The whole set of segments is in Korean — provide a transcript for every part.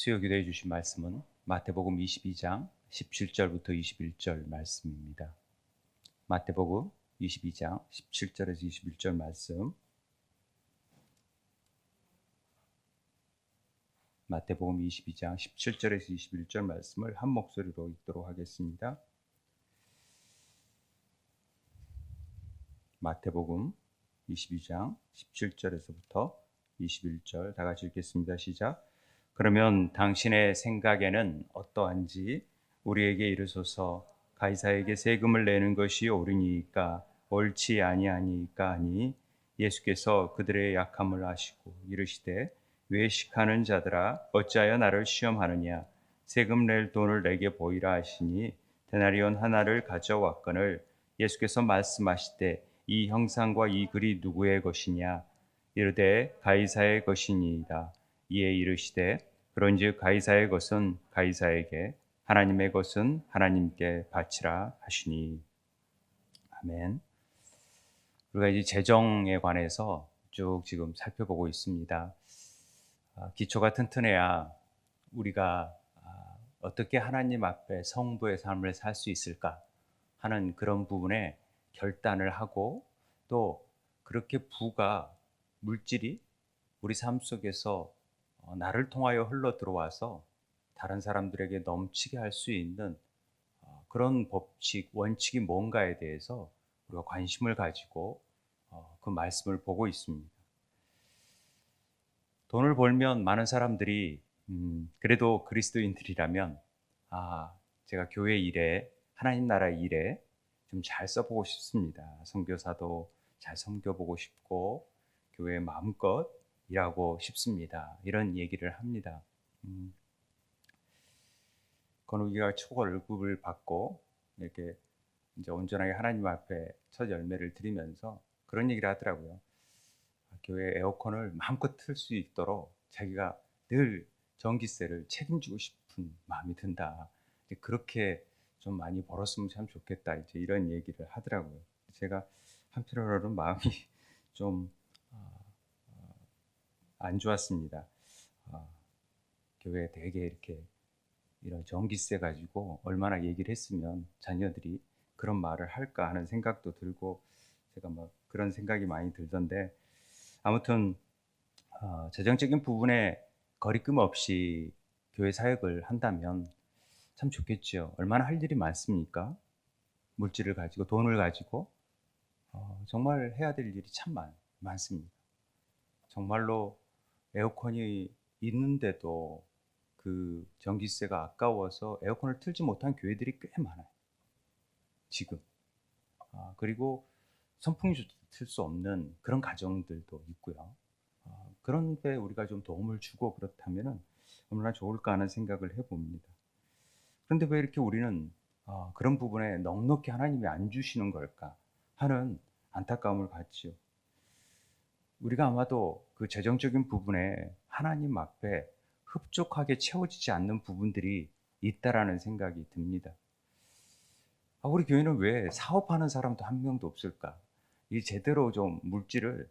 수요 기도해 주신 말씀은 마태복음 22장 17절부터 21절 말씀입니다. 마태복음 22장 17절에서 21절 말씀. 마태복음 22장 17절에서 21절 말씀을 한 목소리로 읽도록 하겠습니다. 마태복음 22장 17절에서부터 21절 다 같이 읽겠습니다. 시작. 그러면 당신의 생각에는 어떠한지 우리에게 이르소서. 가이사에게 세금을 내는 것이 옳으니까 옳지 아니하니까 하니, 예수께서 그들의 약함을 아시고 이르시되 외식하는 자들아 어찌하여 나를 시험하느냐. 세금 낼 돈을 내게 보이라 하시니 데나리온 하나를 가져왔거늘 예수께서 말씀하시되 이 형상과 이 글이 누구의 것이냐. 이르되 가이사의 것이니이다. 이에 이르시되 그런즉 가이사의 것은 가이사에게, 하나님의 것은 하나님께 바치라 하시니. 아멘. 우리가 이제 재정에 관해서 쭉 지금 살펴보고 있습니다. 기초가 튼튼해야 우리가 어떻게 하나님 앞에 성부의 삶을 살 수 있을까 하는 그런 부분에 결단을 하고, 또 그렇게 부가, 물질이 우리 삶 속에서 나를 통하여 흘러 들어와서 다른 사람들에게 넘치게 할 수 있는 그런 법칙, 원칙이 뭔가에 대해서 우리가 관심을 가지고 그 말씀을 보고 있습니다. 돈을 벌면 많은 사람들이 그래도 그리스도인들이라면 제가 교회 일에, 하나님 나라 일에 좀 잘 써보고 싶습니다. 선교사도 잘 섬겨보고 싶고 교회에 마음껏 일하고 싶습니다. 이런 얘기를 합니다. 건우기가 초월급을 받고 이렇게 이제 온전하게 하나님 앞에 첫 열매를 드리면서 그런 얘기를 하더라고요. 교회 에어컨을 마음껏 틀 수 있도록 자기가 늘 전기세를 책임지고 싶은 마음이 든다. 그렇게 좀 많이 벌었으면 참 좋겠다. 이제 이런 얘기를 하더라고요. 제가 한편으로는 마음이 좀 안 좋았습니다. 교회에 되게 이렇게 이런 전기세 가지고 얼마나 얘기를 했으면 자녀들이 그런 말을 할까 하는 생각도 들고, 제가 뭐 그런 생각이 많이 들던데, 아무튼 재정적인 부분에 거리낌 없이 교회 사역을 한다면 참 좋겠죠. 얼마나 할 일이 많습니까? 물질을 가지고, 돈을 가지고 정말 해야 될 일이 참 많습니다. 정말로 에어컨이 있는데도 그 전기세가 아까워서 에어컨을 틀지 못한 교회들이 꽤 많아요, 지금. 그리고 선풍기조차 틀 수 없는 그런 가정들도 있고요. 그런데 우리가 좀 도움을 주고 그렇다면 얼마나 좋을까 하는 생각을 해봅니다. 그런데 왜 이렇게 우리는 그런 부분에 넉넉히 하나님이 안 주시는 걸까 하는 안타까움을 갖지요. 우리가 아마도 그 재정적인 부분에 하나님 앞에 흡족하게 채워지지 않는 부분들이 있다라는 생각이 듭니다. 우리 교회는 왜 사업하는 사람도 한 명도 없을까? 이 제대로 좀 물질을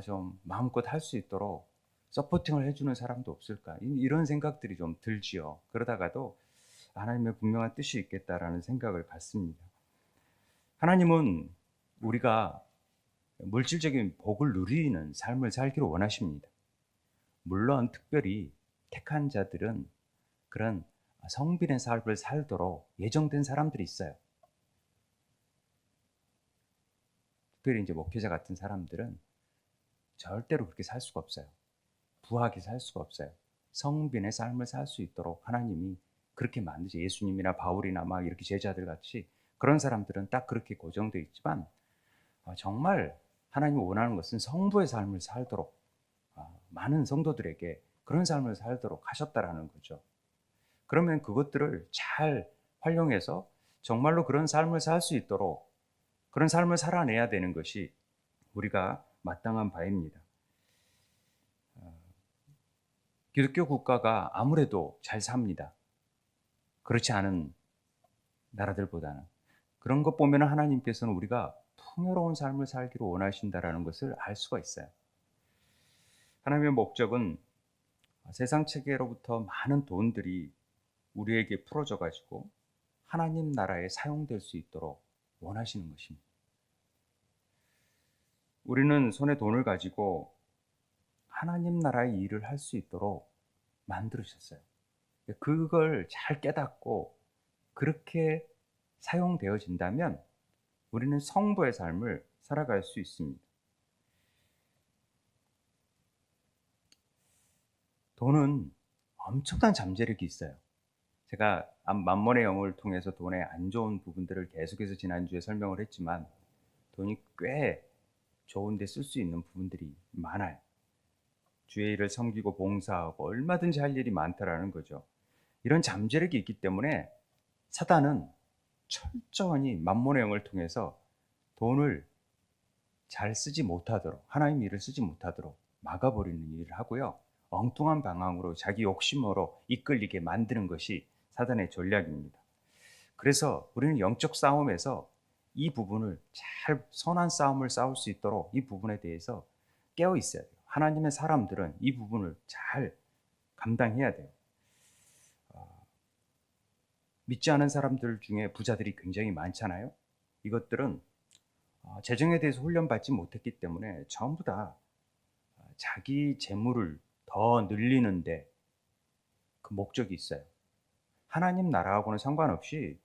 좀 마음껏 할 수 있도록 서포팅을 해주는 사람도 없을까? 이런 생각들이 좀 들지요. 그러다가도 하나님의 분명한 뜻이 있겠다라는 생각을 갖습니다. 하나님은 우리가 물질적인 복을 누리는 삶을 살기를 원하십니다. 물론 특별히 택한 자들은 그런 성빈의 삶을 살도록 예정된 사람들이 있어요. 특별히 이제 목회자 같은 사람들은 절대로 그렇게 살 수가 없어요. 부하게 살 수가 없어요. 성빈의 삶을 살 수 있도록 하나님이 그렇게 만드죠. 예수님이나 바울이나 막 이렇게 제자들 같이 그런 사람들은 딱 그렇게 고정되어 있지만, 정말 하나님이 원하는 것은 성부의 삶을 살도록, 많은 성도들에게 그런 삶을 살도록 하셨다라는 거죠. 그러면 그것들을 잘 활용해서 정말로 그런 삶을 살 수 있도록, 그런 삶을 살아내야 되는 것이 우리가 마땅한 바입니다. 기독교 국가가 아무래도 잘 삽니다. 그렇지 않은 나라들보다는. 그런 것 보면 하나님께서는 우리가 풍요로운 삶을 살기로 원하신다라는 것을 알 수가 있어요. 하나님의 목적은 세상 체계로부터 많은 돈들이 우리에게 풀어져 가지고 하나님 나라에 사용될 수 있도록 원하시는 것입니다. 우리는 손에 돈을 가지고 하나님 나라의 일을 할 수 있도록 만들으셨어요. 그걸 잘 깨닫고 그렇게 사용되어진다면 우리는 성부의 삶을 살아갈 수 있습니다. 돈은 엄청난 잠재력이 있어요. 제가 만몬의 영을 통해서 돈의 안 좋은 부분들을 계속해서 지난주에 설명을 했지만 돈이 꽤 좋은 데 쓸 수 있는 부분들이 많아요. 주의 일을 섬기고 봉사하고 얼마든지 할 일이 많다라는 거죠. 이런 잠재력이 있기 때문에 사단은 철저히 만몬의 영을 통해서 돈을 잘 쓰지 못하도록, 하나님 일을 쓰지 못하도록 막아버리는 일을 하고요. 엉뚱한 방향으로 자기 욕심으로 이끌리게 만드는 것이 사단의 전략입니다. 그래서 우리는 영적 싸움에서 이 부분을 잘 선한 싸움을 싸울 수 있도록 이 부분에 대해서 깨어 있어야 돼요. 하나님의 사람들은 이 부분을 잘 감당해야 돼요. 믿지 않은 사람들 중에 부자들이 굉장히 많잖아요. 이것들은 재정에 대해서 훈련받지 못했기 때문에 전부 다 자기 재물을 더 늘리는데 그 목적이 있어요. 하나님 나라하고는 상관없이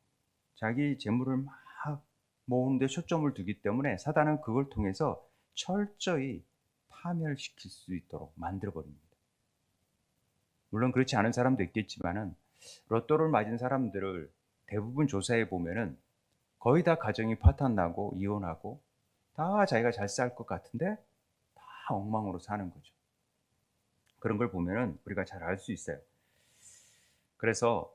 자기 재물을 막 모으는데 초점을 두기 때문에 사단은 그걸 통해서 철저히 파멸시킬 수 있도록 만들어버립니다. 물론 그렇지 않은 사람도 있겠지만은 로또를 맞은 사람들을 대부분 조사해 보면은 거의 다 가정이 파탄나고 이혼하고 다 자기가 잘 살 것 같은데 다 엉망으로 사는 거죠. 그런 걸 보면은 우리가 잘 알 수 있어요. 그래서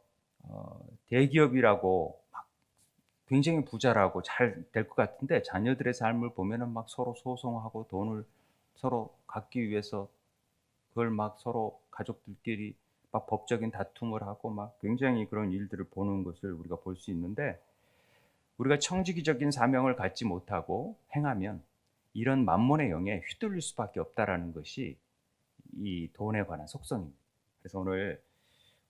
대기업이라고 막 굉장히 부자라고 잘 될 것 같은데 자녀들의 삶을 보면은 막 서로 소송하고 돈을 서로 갖기 위해서 그걸 막 서로 가족들끼리 막 법적인 다툼을 하고 막 굉장히 그런 일들을 보는 것을 우리가 볼 수 있는데 우리가 청지기적인 사명을 갖지 못하고 행하면 이런 만몬의 영에 휘둘릴 수밖에 없다라는 것이 이 돈에 관한 속성입니다. 그래서 오늘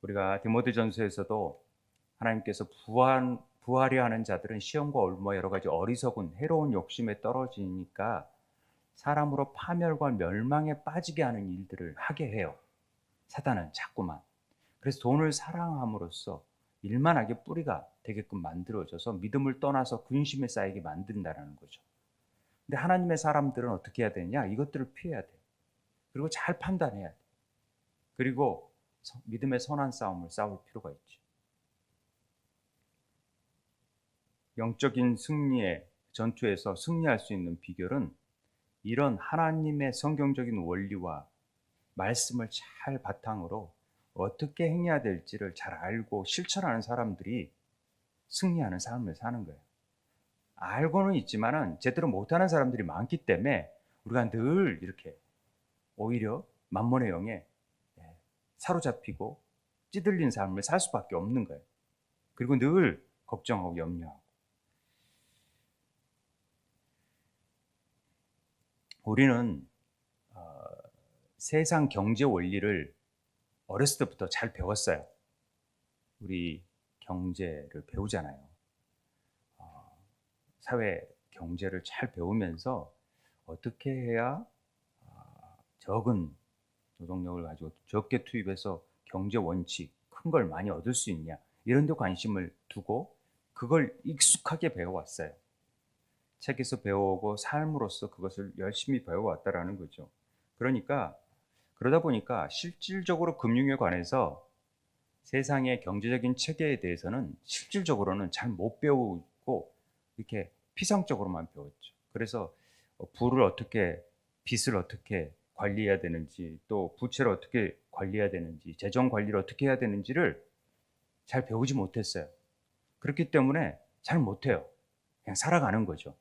우리가 디모데전서에서도 하나님께서 부하려 하는 자들은 시험과 올무와 여러 가지 어리석은 해로운 욕심에 떨어지니까 사람으로 파멸과 멸망에 빠지게 하는 일들을 하게 해요. 사단은 자꾸만. 그래서 돈을 사랑함으로써 일만하게 뿌리가 되게끔 만들어져서 믿음을 떠나서 근심에 쌓이게 만든다는 거죠. 근데 하나님의 사람들은 어떻게 해야 되냐? 이것들을 피해야 돼요. 그리고 잘 판단해야 돼요. 그리고 믿음의 선한 싸움을 싸울 필요가 있죠. 영적인 승리의 전투에서 승리할 수 있는 비결은 이런 하나님의 성경적인 원리와 말씀을 잘 바탕으로 어떻게 행해야 될지를 잘 알고 실천하는 사람들이 승리하는 삶을 사는 거예요. 알고는 있지만은 제대로 못하는 사람들이 많기 때문에 우리가 늘 이렇게 오히려 만몬의 영에 사로잡히고 찌들린 삶을 살 수밖에 없는 거예요. 그리고 늘 걱정하고 염려하고. 우리는 세상 경제 원리를 어렸을 때부터 잘 배웠어요. 우리 경제를 배우잖아요. 사회 경제를 잘 배우면서 어떻게 해야 적은 노동력을 가지고 적게 투입해서 경제 원칙, 큰 걸 많이 얻을 수 있냐, 이런 데 관심을 두고 그걸 익숙하게 배워왔어요. 책에서 배워오고 삶으로서 그것을 열심히 배워왔다라는 거죠. 그러다 보니까 실질적으로 금융에 관해서 세상의 경제적인 체계에 대해서는 실질적으로는 잘 못 배우고 이렇게 피상적으로만 배웠죠. 그래서 빚을 어떻게 관리해야 되는지, 또 부채를 어떻게 관리해야 되는지, 재정 관리를 어떻게 해야 되는지를 잘 배우지 못했어요. 그렇기 때문에 잘 못해요. 그냥 살아가는 거죠.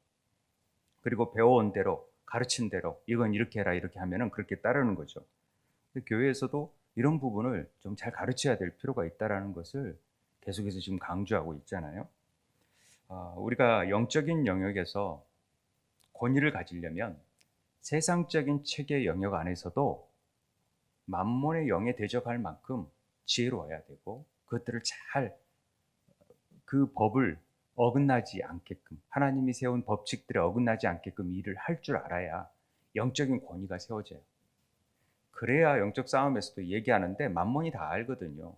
그리고 배워온 대로, 가르친 대로 이건 이렇게 해라 이렇게 하면은 그렇게 따르는 거죠. 근데 교회에서도 이런 부분을 좀 잘 가르쳐야 될 필요가 있다라는 것을 계속해서 지금 강조하고 있잖아요. 우리가 영적인 영역에서 권위를 가지려면 세상적인 체계 영역 안에서도 만몬의 영에 대적할 만큼 지혜로워야 되고, 그것들을 잘, 그 법을 어긋나지 않게끔, 하나님이 세운 법칙들에 어긋나지 않게끔 일을 할 줄 알아야 영적인 권위가 세워져요. 그래야 영적 싸움에서도 얘기하는데 만몬이 다 알거든요.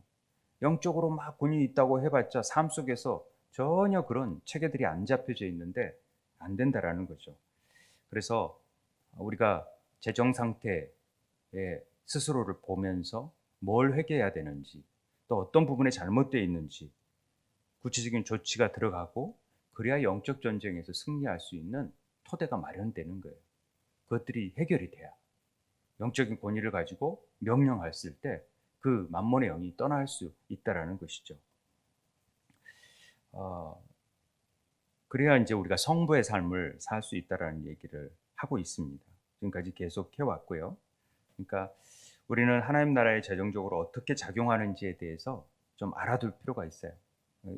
영적으로 막 권위 있다고 해봤자 삶 속에서 전혀 그런 체계들이 안 잡혀져 있는데 안 된다라는 거죠. 그래서 우리가 재정 상태에 스스로를 보면서 뭘 회개해야 되는지, 또 어떤 부분에 잘못되어 있는지 구체적인 조치가 들어가고, 그래야 영적 전쟁에서 승리할 수 있는 토대가 마련되는 거예요. 그것들이 해결이 돼야 영적인 권위를 가지고 명령했을 때 그 만몬의 영이 떠날 수 있다라는 것이죠. 그래야 이제 우리가 성부의 삶을 살 수 있다라는 얘기를 하고 있습니다. 지금까지 계속 해왔고요. 그러니까 우리는 하나님 나라에 재정적으로 어떻게 작용하는지에 대해서 좀 알아둘 필요가 있어요.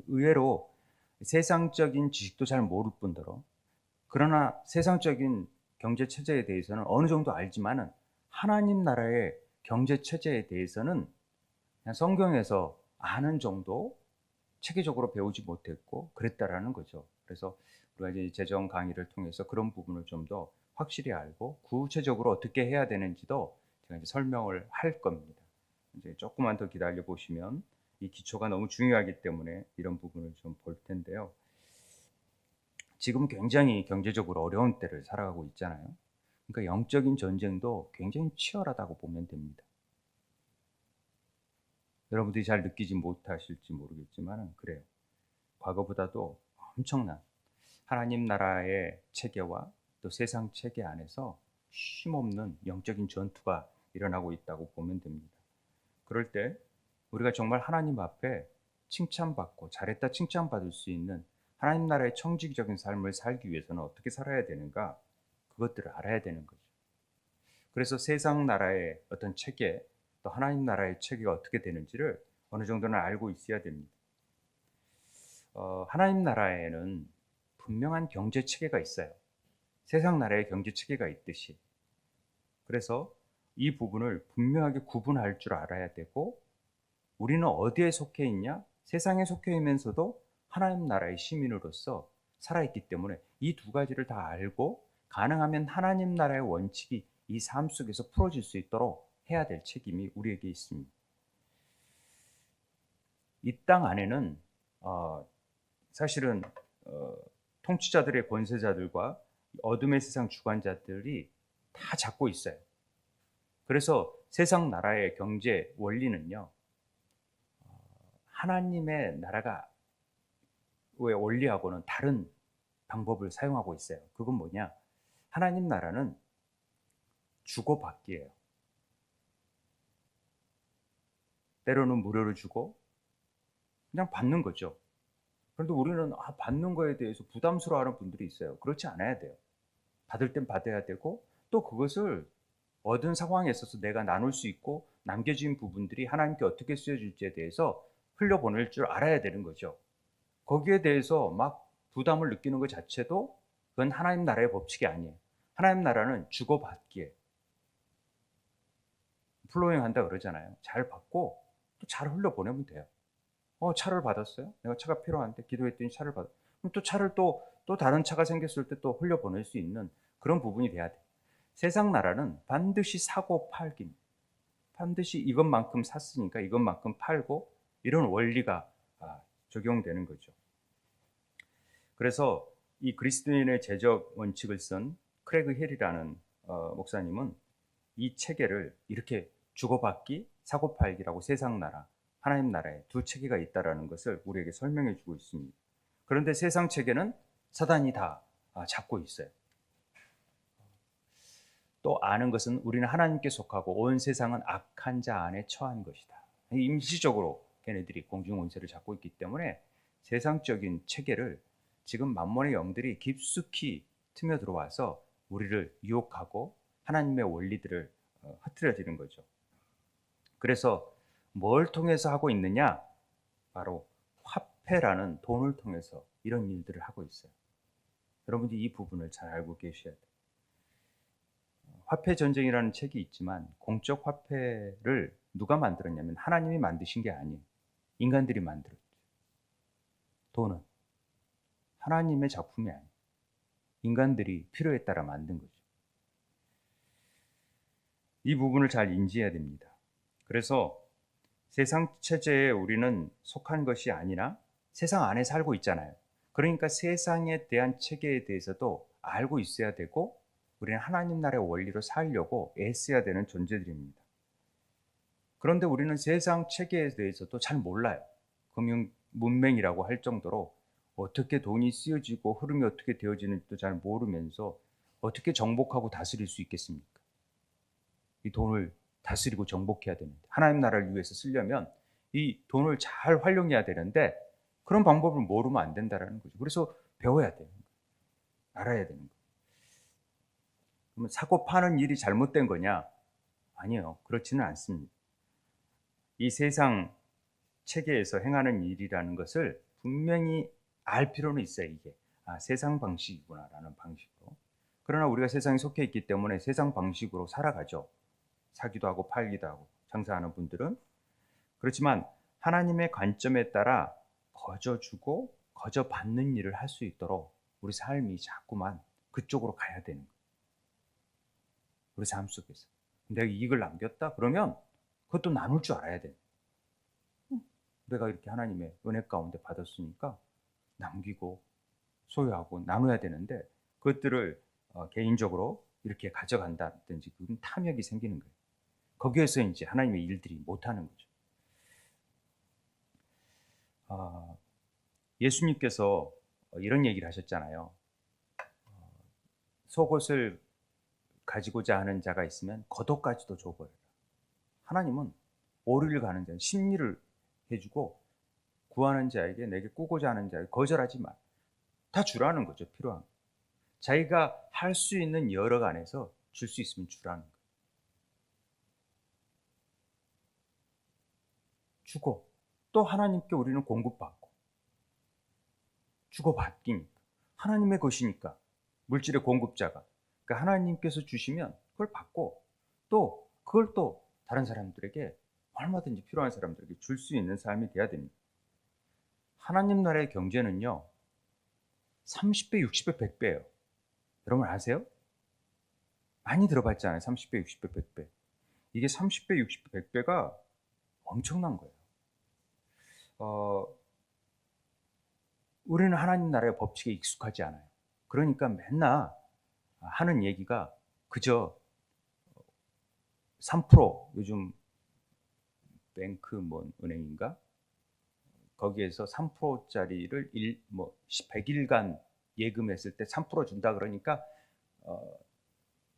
의외로 세상적인 지식도 잘 모를 뿐더러, 그러나 세상적인 경제 체제에 대해서는 어느 정도 알지만은 하나님 나라의 경제 체제에 대해서는 그냥 성경에서 아는 정도, 체계적으로 배우지 못했고 그랬다라는 거죠. 그래서 우리가 이제 재정 강의를 통해서 그런 부분을 좀 더 확실히 알고 구체적으로 어떻게 해야 되는지도 제가 이제 설명을 할 겁니다. 이제 조금만 더 기다려 보시면 이 기초가 너무 중요하기 때문에 이런 부분을 좀 볼 텐데요. 지금 굉장히 경제적으로 어려운 때를 살아가고 있잖아요. 그러니까 영적인 전쟁도 굉장히 치열하다고 보면 됩니다. 여러분들이 잘 느끼지 못하실지 모르겠지만 그래요. 과거보다도 엄청난 하나님 나라의 체계와 또 세상 체계 안에서 쉼없는 영적인 전투가 일어나고 있다고 보면 됩니다. 그럴 때 우리가 정말 하나님 앞에 칭찬받고 잘했다 칭찬받을 수 있는 하나님 나라의 청지기적인 삶을 살기 위해서는 어떻게 살아야 되는가, 그것들을 알아야 되는 거죠. 그래서 세상 나라의 어떤 체계, 또 하나님 나라의 체계가 어떻게 되는지를 어느 정도는 알고 있어야 됩니다. 하나님 나라에는 분명한 경제 체계가 있어요. 세상 나라의 경제 체계가 있듯이. 그래서 이 부분을 분명하게 구분할 줄 알아야 되고, 우리는 어디에 속해 있냐? 세상에 속해 있면서도 하나님 나라의 시민으로서 살아있기 때문에 이 두 가지를 다 알고, 가능하면 하나님 나라의 원칙이 이 삶 속에서 풀어질 수 있도록 해야 될 책임이 우리에게 있습니다. 이 땅 안에는 사실은 통치자들의 권세자들과 어둠의 세상 주관자들이 다 잡고 있어요. 그래서 세상 나라의 경제 원리는요, 하나님의 나라가 왜 원리하고는 다른 방법을 사용하고 있어요. 그건 뭐냐? 하나님 나라는 주고받기예요. 때로는 무료로 주고 그냥 받는 거죠. 그런데 우리는 받는 거에 대해서 부담스러워하는 분들이 있어요. 그렇지 않아야 돼요. 받을 땐 받아야 되고, 또 그것을 얻은 상황에 있어서 내가 나눌 수 있고 남겨진 부분들이 하나님께 어떻게 쓰여질지에 대해서 흘려보낼 줄 알아야 되는 거죠. 거기에 대해서 막 부담을 느끼는 것 자체도 그건 하나님 나라의 법칙이 아니에요. 하나님 나라는 주고받기에 플로잉 한다 그러잖아요. 잘 받고 또 잘 흘려보내면 돼요. 차를 받았어요. 내가 차가 필요한데 기도했더니 차를 받았. 그럼 또 차를 또 다른 차가 생겼을 때 또 흘려보낼 수 있는 그런 부분이 돼야 돼. 세상 나라는 반드시 사고 팔기입니다. 반드시 이것만큼 샀으니까 이것만큼 팔고, 이런 원리가 적용되는 거죠. 그래서 이 그리스도인의 재적 원칙을 쓴 크레그 힐이라는 목사님은 이 체계를 이렇게 주고받기, 사고팔기라고 세상 나라, 하나님 나라에 두 체계가 있다라는 것을 우리에게 설명해 주고 있습니다. 그런데 세상 체계는 사단이 다 잡고 있어요. 또 아는 것은 우리는 하나님께 속하고 온 세상은 악한 자 안에 처한 것이다. 임시적으로 걔네들이 공중 원세를 잡고 있기 때문에 세상적인 체계를 지금 만몬의 영들이 깊숙이 틈에 들어와서 우리를 유혹하고 하나님의 원리들을 흐트러지는 거죠. 그래서 뭘 통해서 하고 있느냐? 바로 화폐라는 돈을 통해서 이런 일들을 하고 있어요. 여러분들이 이 부분을 잘 알고 계셔야 돼요. 화폐 전쟁이라는 책이 있지만 공적 화폐를 누가 만들었냐면 하나님이 만드신 게 아니에요. 인간들이 만들었죠. 돈은 하나님의 작품이 아니에요. 인간들이 필요에 따라 만든 거죠. 이 부분을 잘 인지해야 됩니다. 그래서 세상 체제에 우리는 속한 것이 아니라 세상 안에 살고 있잖아요. 그러니까 세상에 대한 체계에 대해서도 알고 있어야 되고 우리는 하나님 나라의 원리로 살려고 애써야 되는 존재들입니다. 그런데 우리는 세상 체계에 대해서도 잘 몰라요. 금융 문맹이라고 할 정도로 어떻게 돈이 쓰여지고 흐름이 어떻게 되어지는지도 잘 모르면서 어떻게 정복하고 다스릴 수 있겠습니까? 이 돈을 다스리고 정복해야 되는데 하나님 나라를 위해서 쓰려면 이 돈을 잘 활용해야 되는데 그런 방법을 모르면 안 된다는 거죠. 그래서 배워야 되는 거예요. 알아야 되는 거예요. 그러면 사고 파는 일이 잘못된 거냐? 아니요. 그렇지는 않습니다. 이 세상 체계에서 행하는 일이라는 것을 분명히 알 필요는 있어요. 이게 세상 방식이구나라는 방식으로. 그러나 우리가 세상에 속해 있기 때문에 세상 방식으로 살아가죠. 사기도 하고 팔기도 하고 장사하는 분들은. 그렇지만 하나님의 관점에 따라 거저 주고 거저 받는 일을 할 수 있도록 우리 삶이 자꾸만 그쪽으로 가야 되는 거예요. 우리 삶 속에서. 내가 이익을 남겼다? 그러면 그것도 나눌 줄 알아야 돼요. 내가 이렇게 하나님의 은혜 가운데 받았으니까 남기고 소유하고 나눠야 되는데 그것들을 개인적으로 이렇게 가져간다든지 그건 탐욕이 생기는 거예요. 거기에서 이제 하나님의 일들이 못하는 거죠. 예수님께서 이런 얘기를 하셨잖아요. 속옷을 가지고자 하는 자가 있으면 겉옷까지도 줘버려라. 하나님은 오리를 가는 자, 심리를 해주고 구하는 자에게 내게 꾸고자 하는 자에게 거절하지 마. 다 주라는 거죠. 필요한 거. 자기가 할 수 있는 여력 안에서 줄 수 있으면 주라는 거예요. 주고 또 하나님께 우리는 공급받고 주고받기니까 하나님의 것이니까 물질의 공급자가 그러니까 하나님께서 주시면 그걸 받고 또 그걸 또 다른 사람들에게 얼마든지 필요한 사람들에게 줄 수 있는 삶이 돼야 됩니다. 하나님 나라의 경제는요 30배, 60배, 100배예요. 여러분 아세요? 많이 들어봤잖아요. 30배, 60배, 100배. 이게 30배, 60배, 100배가 엄청난 거예요. 우리는 하나님 나라의 법칙에 익숙하지 않아요. 그러니까 맨날 하는 얘기가 그저 3% 요즘 뱅크 뭔 은행인가? 거기에서 3%짜리를 100일간 예금했을 때 3% 준다 그러니까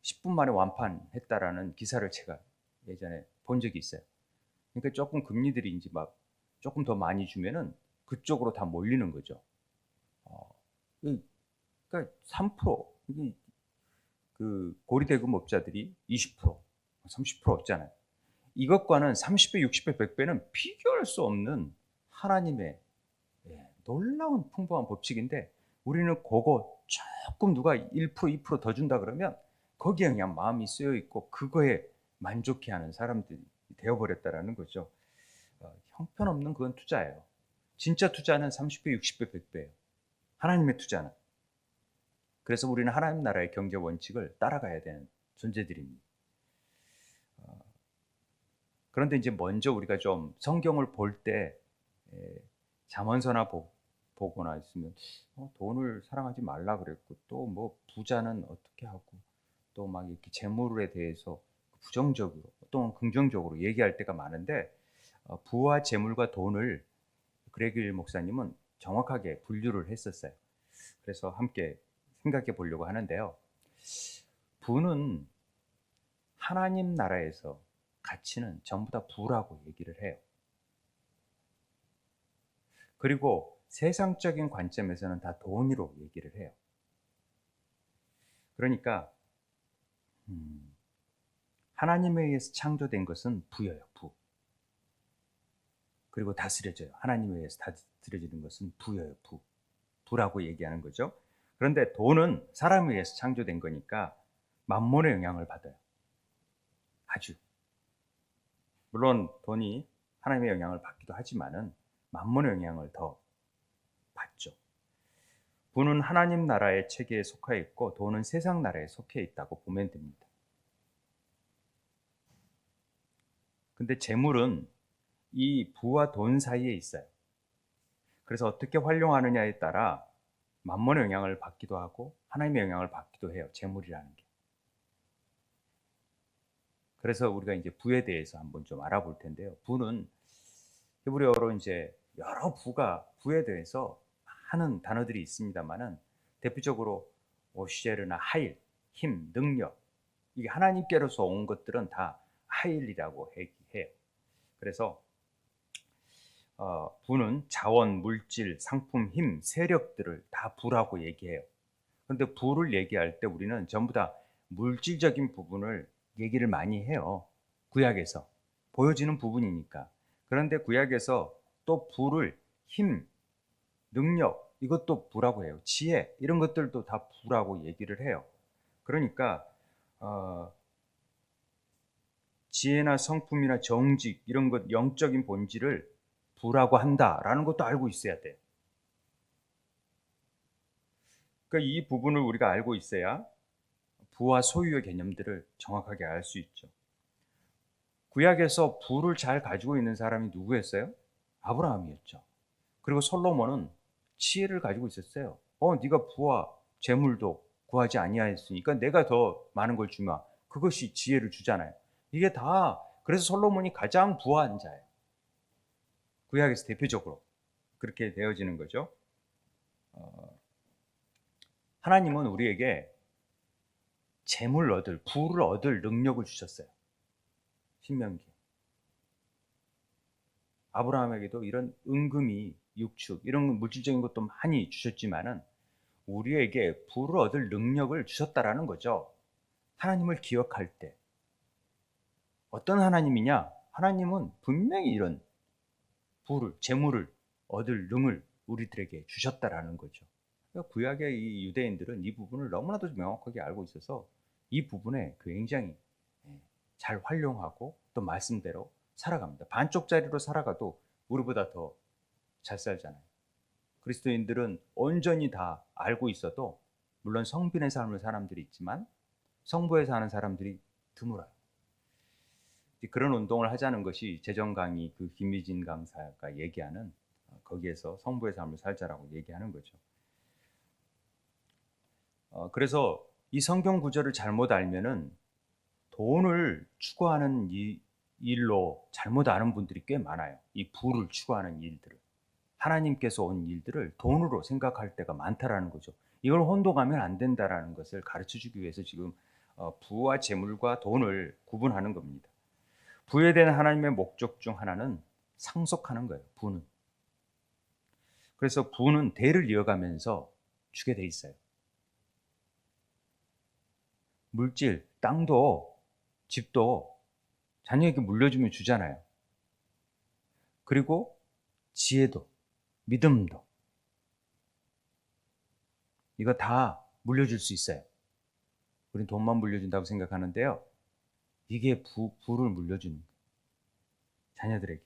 10분 만에 완판했다라는 기사를 제가 예전에 본 적이 있어요. 그러니까 조금 금리들이 이제 막 조금 더 많이 주면은 그쪽으로 다 몰리는 거죠. 그러니까 3% 이게 그 고리대금업자들이 20%, 30% 없잖아요. 이것과는 30배, 60배, 100배는 비교할 수 없는 하나님의 놀라운 풍부한 법칙인데 우리는 그거 조금 누가 1%, 2%더 준다 그러면 거기에 그냥 마음이 쓰여 있고 그거에 만족해하는 사람들이 되어버렸다라는 거죠. 형편없는 그건 투자예요. 진짜 투자는 30배, 60배, 100배예요. 하나님의 투자는. 그래서 우리는 하나님 나라의 경제 원칙을 따라가야 되는 존재들입니다. 그런데 이제 먼저 우리가 좀 성경을 볼 때 잠언서나 보거나 있으면 돈을 사랑하지 말라 그랬고 또 뭐 부자는 어떻게 하고 또 막 이렇게 재물에 대해서 부정적으로 또는 긍정적으로 얘기할 때가 많은데 부와 재물과 돈을 그레길 목사님은 정확하게 분류를 했었어요. 그래서 함께 생각해 보려고 하는데요. 부는 하나님 나라에서 가치는 전부 다 부라고 얘기를 해요. 그리고 세상적인 관점에서는 다 돈으로 얘기를 해요. 그러니까 하나님에 의해서 창조된 것은 부여요. 부. 그리고 다스려져요. 하나님에 의해서 다스려지는 것은 부여요. 부. 부라고 얘기하는 거죠. 그런데 돈은 사람에 의해서 창조된 거니까 만몬의 영향을 받아요. 아주. 물론 돈이 하나님의 영향을 받기도 하지만은 만몬의 영향을 더 받죠. 부는 하나님 나라의 체계에 속해 있고 돈은 세상 나라에 속해 있다고 보면 됩니다. 근데 재물은 이 부와 돈 사이에 있어요. 그래서 어떻게 활용하느냐에 따라 만몬의 영향을 받기도 하고 하나님의 영향을 받기도 해요. 재물이라는 게. 그래서 우리가 이제 부에 대해서 한번 좀 알아볼 텐데요. 부는 히브리어로 이제 여러 부에 대해서 하는 단어들이 있습니다만은 대표적으로 오시에르나 하일, 힘, 능력, 이게 하나님께로서 온 것들은 다 하일이라고 해요. 그래서 부는 자원, 물질, 상품, 힘, 세력들을 다 부라고 얘기해요. 그런데 부를 얘기할 때 우리는 전부 다 물질적인 부분을 얘기를 많이 해요. 구약에서 보여지는 부분이니까. 그런데 구약에서 또 부를 힘, 능력, 이것도 부라고 해요. 지혜, 이런 것들도 다 부라고 얘기를 해요. 그러니까 지혜나 성품이나 정직, 이런 것, 영적인 본질을 부라고 한다라는 것도 알고 있어야 돼요. 그러니까 이 부분을 우리가 알고 있어야 부와 소유의 개념들을 정확하게 알 수 있죠. 구약에서 부를 잘 가지고 있는 사람이 누구였어요? 아브라함이었죠. 그리고 솔로몬은 지혜를 가지고 있었어요. 네가 부와 재물도 구하지 아니하였으니까 내가 더 많은 걸 주마. 그것이 지혜를 주잖아요. 이게 다 그래서 솔로몬이 가장 부한 자예요. 구약에서 대표적으로 그렇게 되어지는 거죠. 하나님은 우리에게 재물 얻을, 부를 얻을 능력을 주셨어요. 신명기. 아브라함에게도 이런 은금이, 육축, 이런 물질적인 것도 많이 주셨지만은 우리에게 부를 얻을 능력을 주셨다라는 거죠. 하나님을 기억할 때. 어떤 하나님이냐? 하나님은 분명히 이런 부를, 재물을 얻을 능을 우리들에게 주셨다라는 거죠. 그러니까 구약의 이 유대인들은 이 부분을 너무나도 명확하게 알고 있어서 이 부분에 굉장히 잘 활용하고 또 말씀대로 살아갑니다. 반쪽짜리로 살아가도 우리보다 더 잘 살잖아요. 그리스도인들은 온전히 다 알고 있어도 물론 성빈의 삶을 사람들이 있지만 성부에 사는 사람들이 드물어요. 그런 운동을 하자는 것이 재정 강의 그 김미진 강사가 얘기하는 거기에서 성부의 삶을 살자라고 얘기하는 거죠. 그래서 이 성경 구절을 잘못 알면은 돈을 추구하는 이 일로 잘못 아는 분들이 꽤 많아요. 이 부를 추구하는 일들을. 하나님께서 온 일들을 돈으로 생각할 때가 많다라는 거죠. 이걸 혼동하면 안 된다라는 것을 가르쳐 주기 위해서 지금 부와 재물과 돈을 구분하는 겁니다. 부에 대한 하나님의 목적 중 하나는 상속하는 거예요. 부는. 그래서 부는 대를 이어가면서 주게 돼 있어요. 물질, 땅도 집도 자녀에게 물려주면 주잖아요. 그리고 지혜도, 믿음도 이거 다 물려줄 수 있어요. 우린 돈만 물려준다고 생각하는데요. 이게 부를 물려주는 거예요. 자녀들에게.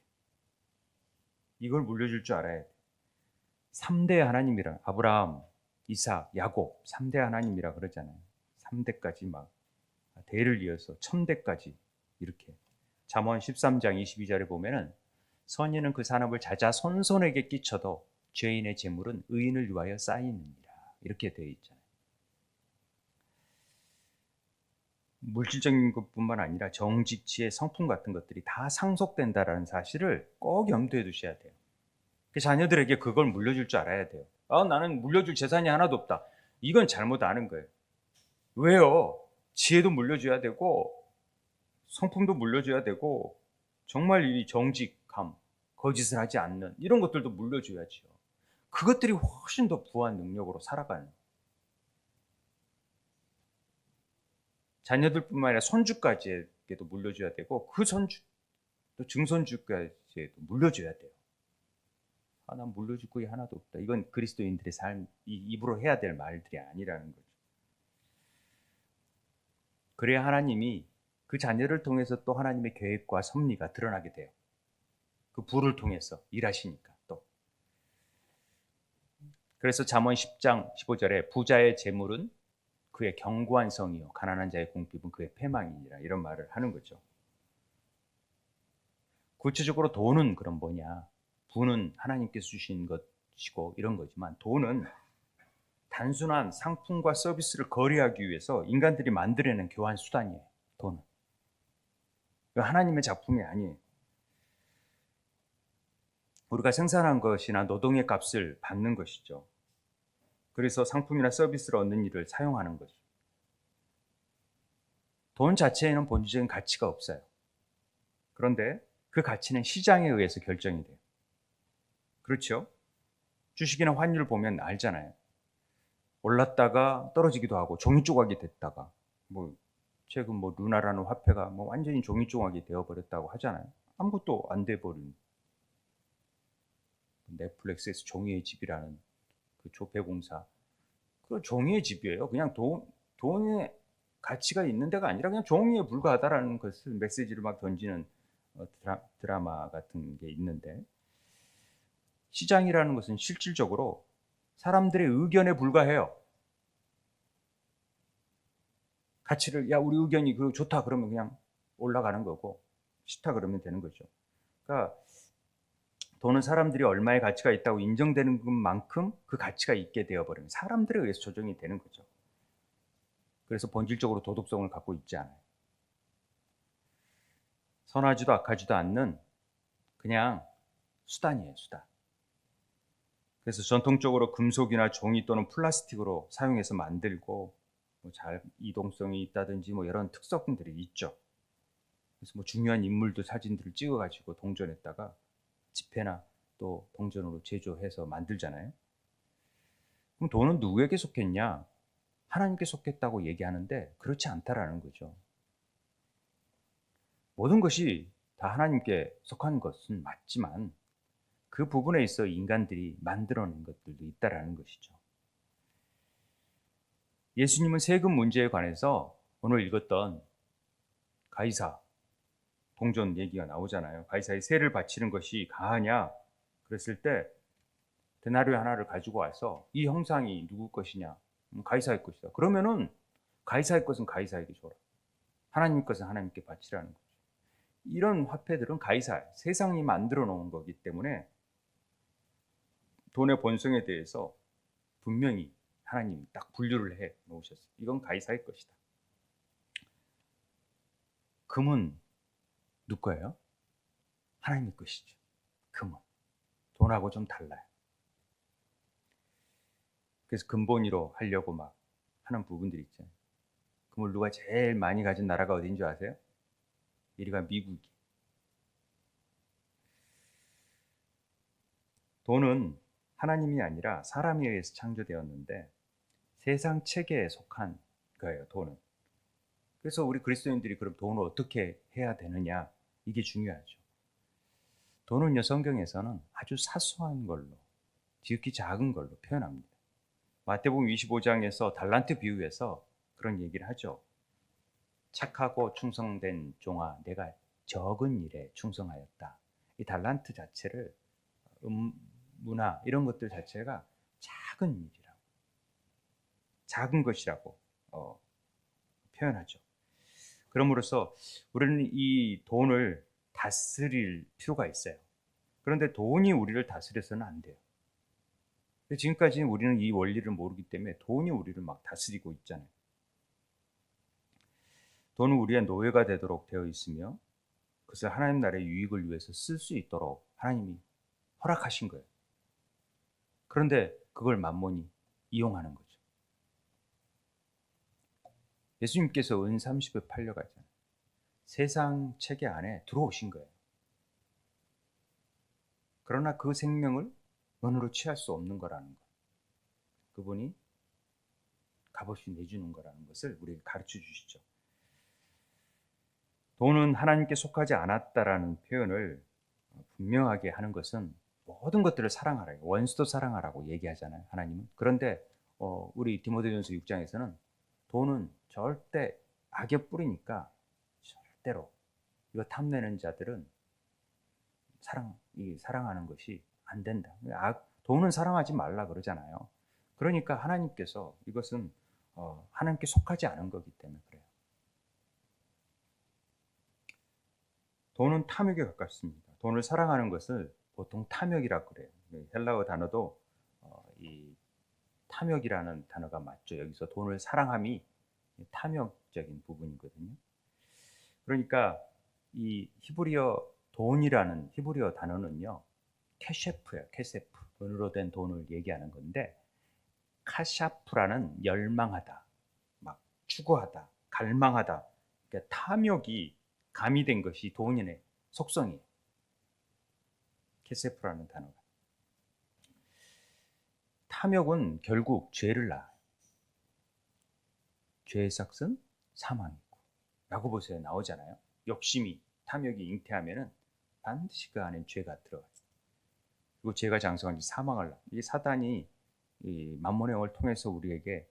이걸 물려줄 줄 알아야 돼요. 3대 하나님이라, 아브라함, 이삭, 야곱 3대 하나님이라 그러잖아요. 3대까지 막 대를 이어서 1000대까지 이렇게. 잠언 13장 22절에 보면은 선인은 그 산업을 자자손손에게 끼쳐도 죄인의 재물은 의인을 위하여 쌓이느니라. 이렇게 되어 있잖아요. 물질적인 것뿐만 아니라 정직, 지혜, 성품 같은 것들이 다 상속된다라는 사실을 꼭 염두에 두셔야 돼요. 그 자녀들에게 그걸 물려줄 줄 알아야 돼요. 나는 물려줄 재산이 하나도 없다. 이건 잘못 아는 거예요. 왜요? 지혜도 물려줘야 되고 성품도 물려줘야 되고 정말 이 정직함, 거짓을 하지 않는 이런 것들도 물려줘야죠. 그것들이 훨씬 더 부한 능력으로 살아가는 자녀들뿐만 아니라 손주까지에게도 물려줘야 되고 그 손주 또 증손주까지에도 물려줘야 돼요. 난 물려줄 거이 하나도 없다. 이건 그리스도인들의 삶, 이 입으로 해야 될 말들이 아니라는 거죠. 그래야 하나님이 그 자녀를 통해서 또 하나님의 계획과 섭리가 드러나게 돼요. 그 부를 통해서 일하시니까 또. 그래서 잠언 10장 15절에 부자의 재물은 그의 견고한 성이요 가난한 자의 궁핍은 그의 패망이니라, 이런 말을 하는 거죠. 구체적으로 돈은 그럼 뭐냐? 부는 하나님께서 주신 것이고 이런 거지만, 돈은 단순한 상품과 서비스를 거래하기 위해서 인간들이 만들어낸 교환 수단이에요. 돈은 하나님의 작품이 아니에요. 우리가 생산한 것이나 노동의 값을 받는 것이죠. 그래서 상품이나 서비스를 얻는 일을 사용하는 거죠. 돈 자체에는 본질적인 가치가 없어요. 그런데 그 가치는 시장에 의해서 결정이 돼요. 그렇죠? 주식이나 환율을 보면 알잖아요. 올랐다가 떨어지기도 하고 종이 조각이 됐다가, 최근 루나라는 화폐가 완전히 종이 조각이 되어버렸다고 하잖아요. 아무것도 안 돼버린, 넷플릭스에서 종이의 집이라는 그 조폐공사, 그 종이의 집이에요. 그냥 돈의 가치가 있는 데가 아니라 그냥 종이에 불과하다라는 것을 메시지를 막 던지는 드라마 같은 게 있는데, 시장이라는 것은 실질적으로 사람들의 의견에 불과해요. 가치를, 우리 의견이 좋다 그러면 그냥 올라가는 거고, 싫다 그러면 되는 거죠. 그러니까 돈은 사람들이 얼마의 가치가 있다고 인정되는 것만큼 그 가치가 있게 되어버리면 사람들에 의해서 조정이 되는 거죠. 그래서 본질적으로 도덕성을 갖고 있지 않아요. 선하지도 악하지도 않는 그냥 수단이에요, 수단. 그래서 전통적으로 금속이나 종이 또는 플라스틱으로 사용해서 만들고, 잘 이동성이 있다든지 이런 특성들이 있죠. 그래서 중요한 인물들 사진들을 찍어가지고 동전에다가 지폐나 또 동전으로 제조해서 만들잖아요. 그럼 돈은 누구에게 속했냐? 하나님께 속했다고 얘기하는데 그렇지 않다라는 거죠. 모든 것이 다 하나님께 속한 것은 맞지만 그 부분에 있어 인간들이 만들어낸 것들도 있다라는 것이죠. 예수님은 세금 문제에 관해서 오늘 읽었던 가이사 동전 얘기가 나오잖아요. 가이사의 세를 바치는 것이 가하냐? 그랬을 때 데나리오 하나를 가지고 와서 이 형상이 누구 것이냐? 가이사의 것이다. 그러면은 가이사의 것은 가이사에게 줘라. 하나님 것은 하나님께 바치라는 거죠. 이런 화폐들은 가이사, 세상이 만들어 놓은 거기 때문에 돈의 본성에 대해서 분명히 하나님이 딱 분류를 해 놓으셨어요. 이건 가이사의 것이다. 금은 누구 거예요? 하나님의 것이죠. 금은 돈하고 좀 달라요. 그래서 근본위로 하려고 막 하는 부분들이 있잖아요. 금을 누가 제일 많이 가진 나라가 어디인 줄 아세요? 1위가 미국이. 돈은 하나님이 아니라 사람에 의해서 창조되었는데 세상 체계에 속한 거예요, 돈은. 그래서 우리 그리스도인들이 그럼 돈을 어떻게 해야 되느냐, 이게 중요하죠. 돈은요, 성경에서는 아주 사소한 걸로, 지극히 작은 걸로 표현합니다. 마태복음 25장에서 달란트 비유에서 그런 얘기를 하죠. 착하고 충성된 종아, 내가 적은 일에 충성하였다. 이 달란트 자체를 문화 이런 것들 자체가 작은 일이라고, 작은 것이라고 표현하죠. 그럼으로써 우리는 이 돈을 다스릴 필요가 있어요. 그런데 돈이 우리를 다스려서는 안 돼요. 지금까지 우리는 이 원리를 모르기 때문에 돈이 우리를 막 다스리고 있잖아요. 돈은 우리의 노예가 되도록 되어 있으며 그것을 하나님 나라의 유익을 위해서 쓸 수 있도록 하나님이 허락하신 거예요. 그런데 그걸 만몬이 이용하는 거죠. 예수님께서 은 30을 팔려가잖아요. 세상 체계 안에 들어오신 거예요. 그러나 그 생명을 은으로 취할 수 없는 거라는 것. 그분이 값없이 내주는 거라는 것을 우리에게 가르쳐 주시죠. 돈은 하나님께 속하지 않았다라는 표현을 분명하게 하는 것은 모든 것들을 사랑하라, 원수도 사랑하라고 얘기하잖아요, 하나님은. 그런데 우리 디모데전서 6장에서는 돈은 절대 악에 뿌리니까 절대로 이거 탐내는 자들은 사랑하는 것이 안 된다. 돈은 사랑하지 말라 그러잖아요. 그러니까 하나님께서 이것은 하나님께 속하지 않은 거기 때문에 그래요. 돈은 탐욕에 가깝습니다. 돈을 사랑하는 것을 보통 탐욕이라고 그래요. 헬라어 단어도 이 탐욕이라는 단어가 맞죠. 여기서 돈을 사랑함이 탐욕적인 부분이거든요. 그러니까 이 돈이라는 히브리어 단어는요, 캐셰프예요. 캐세프. 돈으로 된 돈을 얘기하는 건데, 카샤프라는 열망하다, 막 추구하다, 갈망하다. 그러니까 탐욕이 가미된 것이 돈의 속성이에요. 캐세프라는 단어가. 탐욕은 결국 죄를 낳아요. 죄의 삭은 사망이고. 야고보서에 나오잖아요. 욕심이, 탐욕이 잉태하면은 반드시 그 안에 죄가 들어가요. 그리고 죄가 장성한 지 사망을 낳아요. 이게 사단이 이 만몬의 영을 통해서 우리에게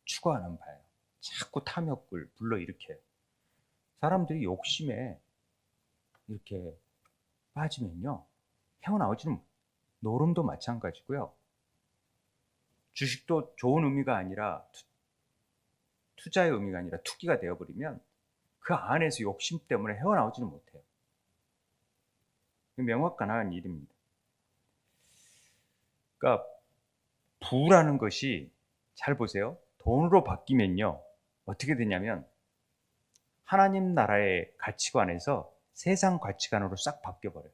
추구하는 바예요. 자꾸 탐욕을 불러일으켜요. 사람들이 욕심에 이렇게 빠지면요, 헤어나오지는 못해요. 노름도 마찬가지고요. 주식도 좋은 의미가 아니라 투자의 의미가 아니라 투기가 되어버리면 그 안에서 욕심 때문에 헤어나오지는 못해요. 명확한 일입니다. 그러니까 부라는 것이, 잘 보세요. 돈으로 바뀌면요, 어떻게 되냐면 하나님 나라의 가치관에서 세상 가치관으로 싹 바뀌어버려요.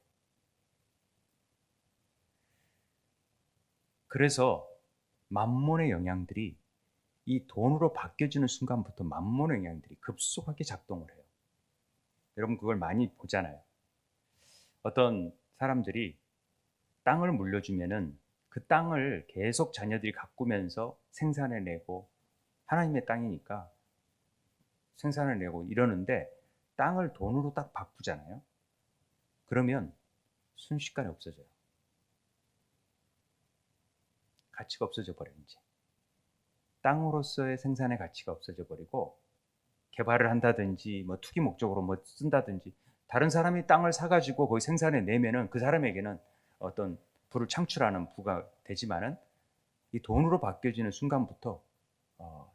그래서 만몬의 영향들이 이 돈으로 바뀌어지는 순간부터 만몬의 영향들이 급속하게 작동을 해요. 여러분 그걸 많이 보잖아요. 어떤 사람들이 땅을 물려주면은 그 땅을 계속 자녀들이 가꾸면서 생산해내고, 하나님의 땅이니까 생산해내고 이러는데, 땅을 돈으로 딱 바꾸잖아요. 그러면 순식간에 없어져요. 가치가 없어져 버려요. 이제 땅으로서의 생산의 가치가 없어져 버리고, 개발을 한다든지 뭐 투기 목적으로 뭐 쓴다든지, 다른 사람이 땅을 사가지고 거기 생산해 내면은 그 사람에게는 어떤 부를 창출하는 부가 되지만은, 이 돈으로 바뀌어지는 순간부터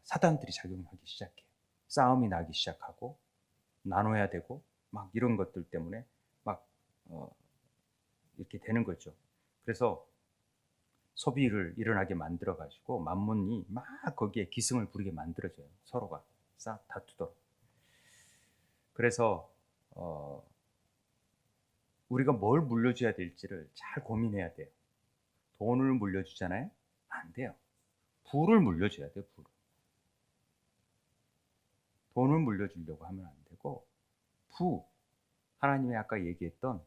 사단들이 작용하기 시작해요. 싸움이 나기 시작하고, 나눠야 되고, 막 이런 것들 때문에 막 이렇게 되는 거죠. 그래서 소비를 일어나게 만들어 가지고 만몬이 막 거기에 기승을 부리게 만들어져요. 서로가 싹 다투도록. 그래서 우리가 뭘 물려줘야 될지를 잘 고민해야 돼요. 돈을 물려주잖아요? 안 돼요. 부를 물려줘야 돼요. 부를. 돈을 물려주려고 하면 안 되고, 하나님이 아까 얘기했던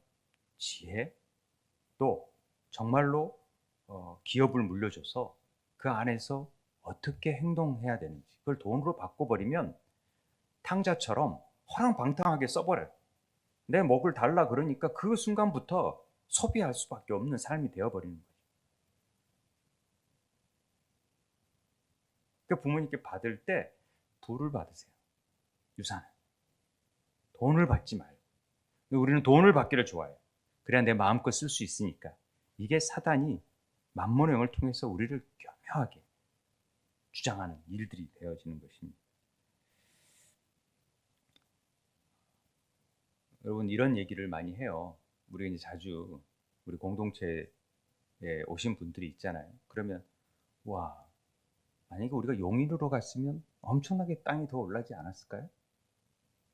지혜, 또 정말로 기업을 물려줘서 그 안에서 어떻게 행동해야 되는지 그걸 돈으로 바꿔버리면 탕자처럼 허랑방탕하게 써버려요. 내 목을 달라 그러니까 그 순간부터 소비할 수밖에 없는 삶이 되어버리는 거죠. 그러니까 부모님께 받을 때 부를 받으세요. 유산을. 돈을 받지 말고. 우리는 돈을 받기를 좋아해요. 그래야 내 마음껏 쓸 수 있으니까. 이게 사단이 만몬의 영을 통해서 우리를 교묘하게 주장하는 일들이 되어지는 것입니다. 여러분 이런 얘기를 많이 해요. 우리가 이제 자주 우리 공동체에 오신 분들이 있잖아요. 그러면 와, 만약에 우리가 용인으로 갔으면 엄청나게 땅이 더 올라지 않았을까요?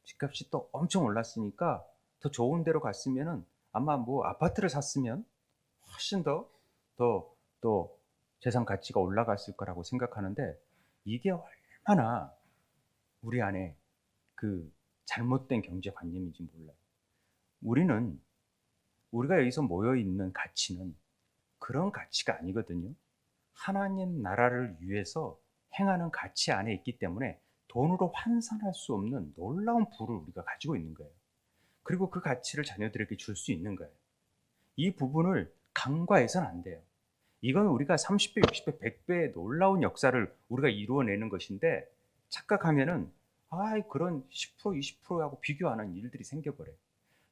집값이 또 엄청 올랐으니까 더 좋은 데로 갔으면은 아마 뭐 아파트를 샀으면 훨씬 또 재산 가치가 올라갔을 거라고 생각하는데, 이게 얼마나 우리 안에 그 잘못된 경제관념인지 몰라요. 우리가 여기서 모여 있는 가치는 그런 가치가 아니거든요. 하나님 나라를 위해서 행하는 가치 안에 있기 때문에 돈으로 환산할 수 없는 놀라운 부를 우리가 가지고 있는 거예요. 그리고 그 가치를 자녀들에게 줄 수 있는 거예요. 이 부분을 간과해서는 안 돼요. 이건 우리가 30배, 60배, 100배의 놀라운 역사를 우리가 이루어내는 것인데, 착각하면은 그런 10% 20%하고 비교하는 일들이 생겨버려요.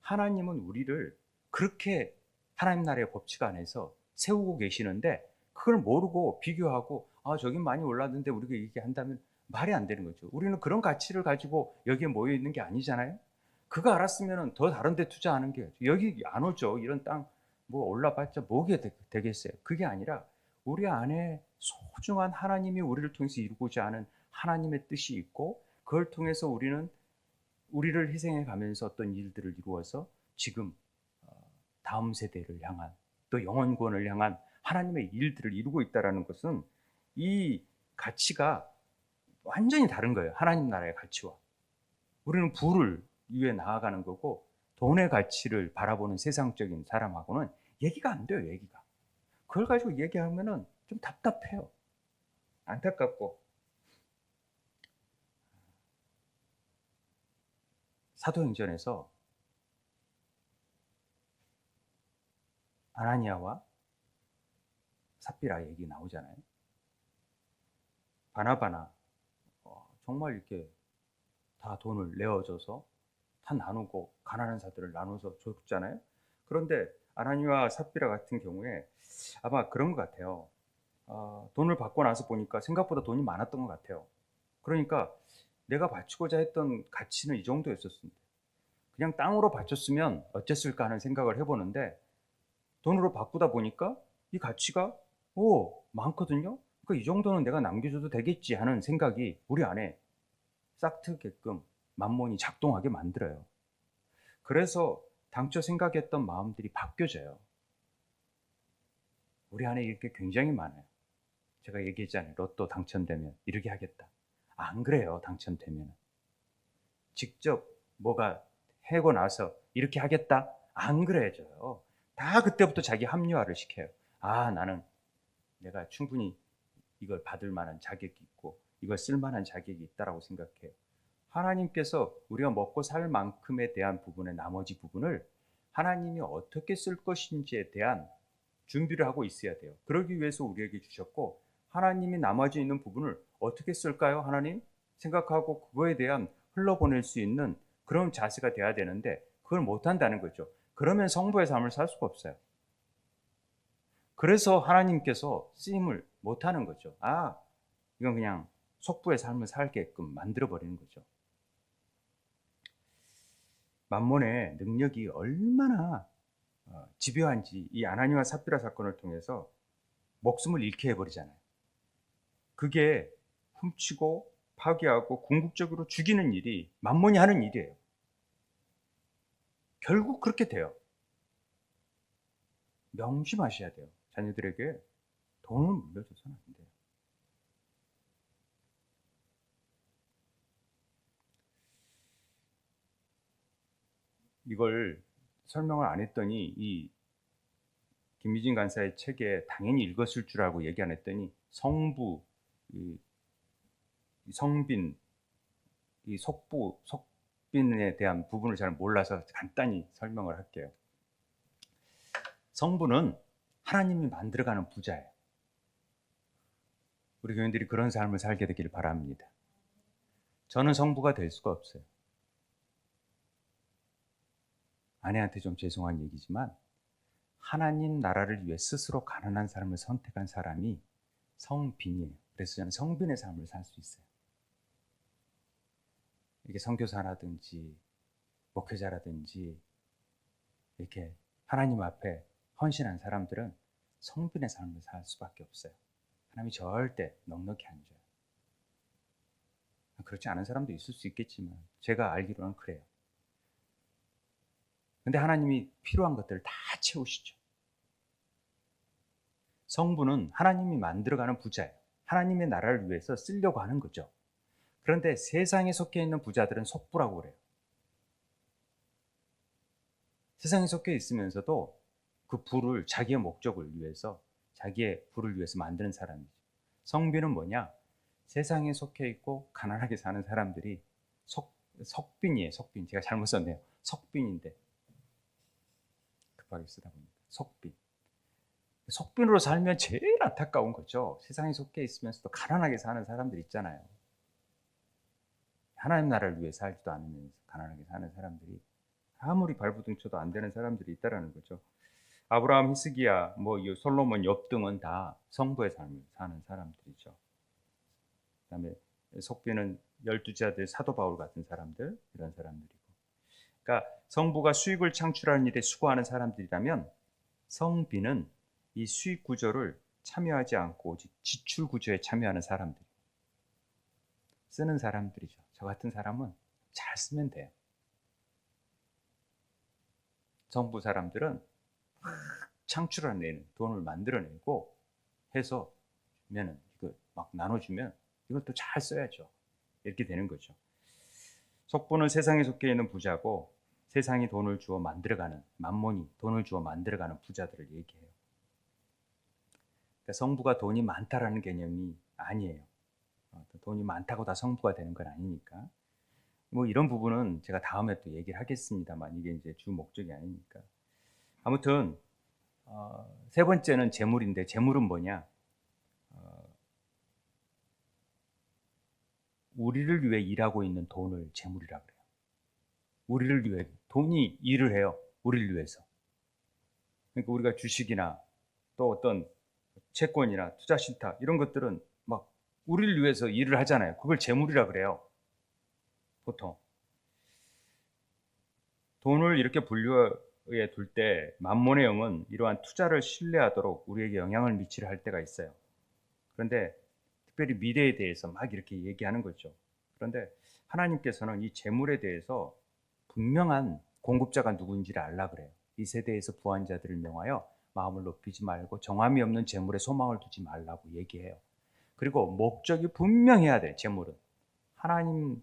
하나님은 우리를 그렇게 하나님 나라의 법칙 안에서 세우고 계시는데 그걸 모르고 비교하고 저긴 많이 올랐는데 우리가 얘기한다면 말이 안 되는 거죠. 우리는 그런 가치를 가지고 여기에 모여 있는 게 아니잖아요. 그거 알았으면 더 다른 데 투자하는 게 여기 안 오죠. 이런 땅 뭐 올라봤자 뭐게 되겠어요. 그게 아니라 우리 안에 소중한 하나님이 우리를 통해서 이루고자 하는 하나님의 뜻이 있고 그걸 통해서 우리를 희생해 가면서 어떤 일들을 이루어서 지금 다음 세대를 향한 또 영혼권을 향한 하나님의 일들을 이루고 있다는 것은 이 가치가 완전히 다른 거예요. 하나님 나라의 가치와. 우리는 부를 위해 나아가는 거고 돈의 가치를 바라보는 세상적인 사람하고는 얘기가 안 돼요. 얘기가. 그걸 가지고 얘기하면은 좀 답답해요. 안타깝고. 사도행전에서 아나니아와 삽비라 얘기 나오잖아요. 바나바나 정말 이렇게 다 돈을 내어줘서 다 나누고 가난한 사들을 나눠서 줬잖아요. 그런데 아나니아와 삽비라 같은 경우에 아마 그런 것 같아요. 돈을 받고 나서 보니까 생각보다 돈이 많았던 것 같아요. 그러니까 내가 바치고자 했던 가치는 이 정도였었습니다. 그냥 땅으로 바쳤으면 어땠을까 하는 생각을 해보는데 돈으로 바꾸다 보니까 이 가치가 많거든요. 그러니까 이 정도는 내가 남겨줘도 되겠지 하는 생각이 우리 안에 싹트게끔 만몬이 작동하게 만들어요. 그래서 당초 생각했던 마음들이 바뀌어져요. 우리 안에 이렇게 굉장히 많아요. 제가 얘기했잖아요. 로또 당첨되면 이렇게 하겠다. 안 그래요. 당첨되면 직접 뭐가 해고 나서 이렇게 하겠다. 안 그래져요. 다 그때부터 자기 합리화를 시켜요. 나는 내가 충분히 이걸 받을 만한 자격이 있고 이걸 쓸 만한 자격이 있다라고 생각해요. 하나님께서 우리가 먹고 살 만큼에 대한 부분의 나머지 부분을 하나님이 어떻게 쓸 것인지에 대한 준비를 하고 있어야 돼요. 그러기 위해서 우리에게 주셨고 하나님이 나머지 있는 부분을 어떻게 쓸까요? 하나님 생각하고 그거에 대한 흘러보낼 수 있는 그런 자세가 돼야 되는데 그걸 못한다는 거죠. 그러면 성부의 삶을 살 수가 없어요. 그래서 하나님께서 쓰임을 못하는 거죠. 이건 그냥 속부의 삶을 살게끔 만들어버리는 거죠. 만몬의 능력이 얼마나 집요한지 이 아나니와 삽비라 사건을 통해서 목숨을 잃게 해버리잖아요. 그게 훔치고 파괴하고 궁극적으로 죽이는 일이 만몬이 하는 일이에요. 결국 그렇게 돼요. 명심하셔야 돼요. 자녀들에게 돈을 물려줘서는 안 돼요. 이걸 설명을 안 했더니 이 김미진 간사의 책에 당연히 읽었을 줄 알고 얘기 안 했더니 성부, 이 성빈, 이 속빈에 대한 부분을 잘 몰라서 간단히 설명을 할게요. 성부는 하나님이 만들어가는 부자예요. 우리 교인들이 그런 삶을 살게 되기를 바랍니다. 저는 성부가 될 수가 없어요. 아내한테 좀 죄송한 얘기지만 하나님 나라를 위해 스스로 가난한 삶을 선택한 사람이 성빈이에요. 그래서 저는 성빈의 삶을 살 수 있어요. 이게 선교사라든지 목회자라든지 이렇게 하나님 앞에 헌신한 사람들은 성빈의 삶을 살 수밖에 없어요. 하나님이 절대 넉넉히 안 줘요. 그렇지 않은 사람도 있을 수 있겠지만 제가 알기로는 그래요. 근데 하나님이 필요한 것들을 다 채우시죠. 성부는 하나님이 만들어가는 부자예요. 하나님의 나라를 위해서 쓰려고 하는 거죠. 그런데 세상에 속해 있는 부자들은 속부라고 그래요. 세상에 속해 있으면서도 그 부를 자기의 목적을 위해서 자기의 부를 위해서 만드는 사람이죠. 성빈은 뭐냐? 세상에 속해 있고 가난하게 사는 사람들이 석빈이에요. 석빈. 제가 잘못 썼네요. 석빈인데 급하게 쓰다 보니까 석빈. 속빈으로 살면 제일 안타까운 거죠. 세상에 속해 있으면서도 가난하게 사는 사람들 있잖아요. 하나님 나라를 위해 살지도 않으면서 가난하게 사는 사람들이 아무리 발부둥 쳐도 안 되는 사람들이 있다라는 거죠. 아브라함, 히스기야, 이 솔로몬, 욥 등은 다 성부의 삶을 사는 사람들이죠. 그다음에 속비는 열두째 아들 사도 바울 같은 사람들, 이런 사람들이고. 그러니까 성부가 수익을 창출하는 일에 수고하는 사람들이라면 성비는 이 수익 구조를 참여하지 않고 오직 지출 구조에 참여하는 사람들, 쓰는 사람들이죠. 저 같은 사람은 잘 쓰면 돼요. 성부 사람들은 창출해내는 돈을 만들어내고 해서 주면은 이거 막 나눠주면 이걸 또 잘 써야죠. 이렇게 되는 거죠. 속부는 세상에 속해 있는 부자고 세상이 돈을 주어 만들어가는, 만몬이 돈을 주어 만들어가는 부자들을 얘기해요. 그러니까 성부가 돈이 많다라는 개념이 아니에요. 돈이 많다고 다 성부가 되는 건 아니니까. 이런 부분은 제가 다음에 또 얘기를 하겠습니다만 이게 이제 주 목적이 아니니까. 아무튼 세 번째는 재물인데, 재물은 뭐냐? 우리를 위해 일하고 있는 돈을 재물이라 그래요. 우리를 위해 돈이 일을 해요. 우리를 위해서. 그러니까 우리가 주식이나 또 어떤 채권이나 투자 신탁 이런 것들은 막 우리를 위해서 일을 하잖아요. 그걸 재물이라 그래요. 보통 돈을 이렇게 분류에 둘 때 만몬의 영은 이러한 투자를 신뢰하도록 우리에게 영향을 미치려 할 때가 있어요. 그런데 특별히 미래에 대해서 막 이렇게 얘기하는 거죠. 그런데 하나님께서는 이 재물에 대해서 분명한 공급자가 누구인지를 알라 그래요. 이 세대에서 부한 자들을 명하여 마음을 높이지 말고 정함이 없는 재물에 소망을 두지 말라고 얘기해요. 그리고 목적이 분명해야 돼. 재물은 하나님을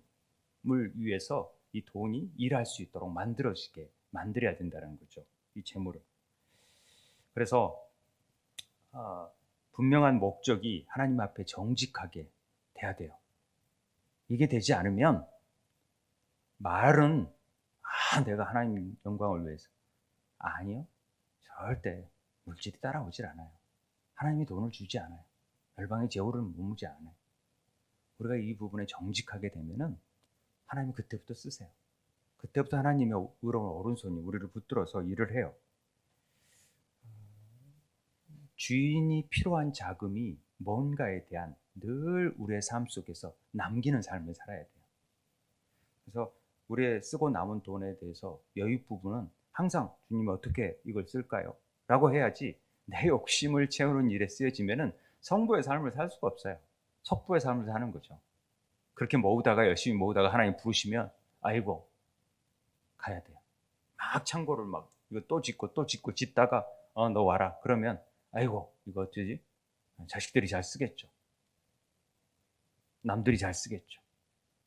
위해서 이 돈이 일할 수 있도록 만들어야 된다는 거죠. 이 재물을. 그래서 분명한 목적이 하나님 앞에 정직하게 돼야 돼요. 이게 되지 않으면 말은 내가 하나님 영광을 위해서, 아니요, 절대 물질이 따라오질 않아요. 하나님이 돈을 주지 않아요. 열방의 재물을 머무지 않아요. 우리가 이 부분에 정직하게 되면은 하나님이 그때부터 쓰세요. 그때부터 하나님의 의로운 오른손이 우리를 붙들어서 일을 해요. 주인이 필요한 자금이 뭔가에 대한 늘 우리의 삶 속에서 남기는 삶을 살아야 돼요. 그래서 우리의 쓰고 남은 돈에 대해서 여유 부분은 항상 주님이 어떻게 이걸 쓸까요? 라고 해야지, 내 욕심을 채우는 일에 쓰여지면은 성부의 삶을 살 수가 없어요. 속부의 삶을 사는 거죠. 그렇게 열심히 모으다가 하나님 부르시면 아이고 가야 돼요. 막 창고를 막 이거 또 짓고 짓다가 너 와라 그러면 아이고 이거 어쩌지? 자식들이 잘 쓰겠죠. 남들이 잘 쓰겠죠.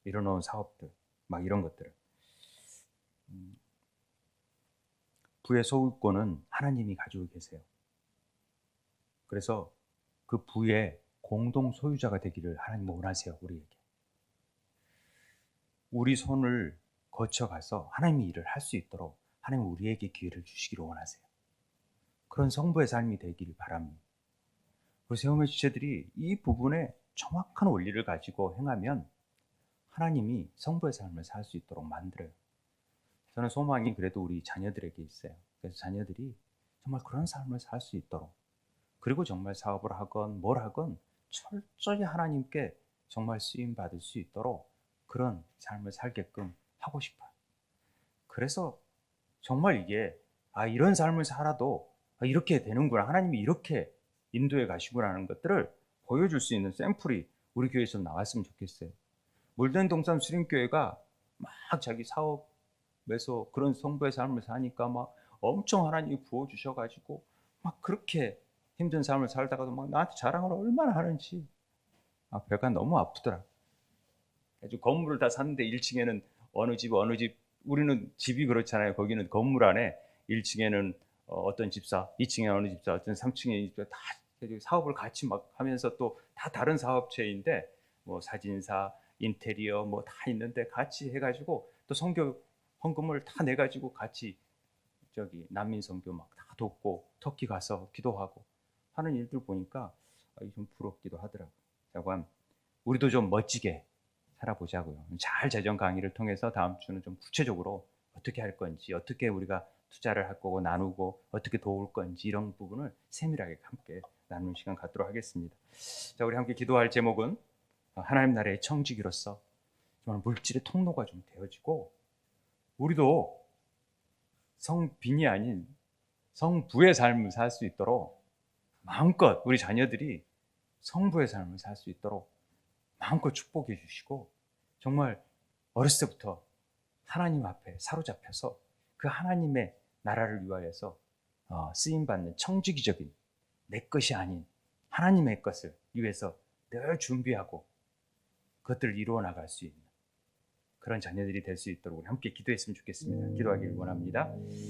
이뤄놓은 사업들 막 이런 것들을. 부의 소유권은 하나님이 가지고 계세요. 그래서 그 부의 공동 소유자가 되기를 하나님 원하세요. 우리에게. 우리 손을 거쳐가서 하나님이 일을 할 수 있도록 하나님 우리에게 기회를 주시기를 원하세요. 그런 성부의 삶이 되기를 바랍니다. 우리 세움의 지체들이 이 부분에 정확한 원리를 가지고 행하면 하나님이 성부의 삶을 살 수 있도록 만들어요. 저는 소망이 그래도 우리 자녀들에게 있어요. 그래서 자녀들이 정말 그런 삶을 살 수 있도록, 그리고 정말 사업을 하건 뭘 하건 철저히 하나님께 정말 쓰임 받을 수 있도록 그런 삶을 살게끔 하고 싶어요. 그래서 정말 이게 이런 삶을 살아도 이렇게 되는구나, 하나님이 이렇게 인도해 가시구나 하는 것들을 보여줄 수 있는 샘플이 우리 교회에서 나왔으면 좋겠어요. 물된 동산 수림교회가 막 자기 사업에서 그런 성부의 삶을 사니까 막 엄청 하나님이 부어주셔가지고 막 그렇게 힘든 삶을 살다가도 막 나한테 자랑을 얼마나 하는지 배가 너무 아프더라. 아주 건물을 다 샀는데 1층에는 어느 집 우리는 집이 그렇잖아요. 거기는 건물 안에 1층에는 어떤 집사, 2층에 어느 집사, 어떤 3층에 집사 다 사업을 같이 막 하면서 또 다 다른 사업체인데 뭐 사진사, 인테리어 뭐 다 있는데 같이 해가지고 또 선교 헌금을 다 내가지고 같이 난민 선교 막 다 돕고 터키 가서 기도하고 하는 일들 보니까 좀 부럽기도 하더라고요. 자관 우리도 좀 멋지게 살아보자고요. 잘 재정 강의를 통해서 다음 주는 좀 구체적으로 어떻게 할 건지, 어떻게 우리가 투자를 할 거고 나누고 어떻게 도울 건지 이런 부분을 세밀하게 함께 나누는 시간 갖도록 하겠습니다. 자, 우리 함께 기도할 제목은 하나님 나라의 청지기로서 정말 물질의 통로가 좀 되어지고 우리도 성빈이 아닌 성부의 삶을 살 수 있도록 마음껏 우리 자녀들이 성부의 삶을 살 수 있도록 마음껏 축복해 주시고 정말 어렸을 때부터 하나님 앞에 사로잡혀서 그 하나님의 나라를 위하여서 쓰임받는 청지기적인 내 것이 아닌 하나님의 것을 위해서 늘 준비하고 그것들을 이루어 나갈 수 있는 그런 자녀들이 될 수 있도록 우리 함께 기도했으면 좋겠습니다. 기도하기를 원합니다.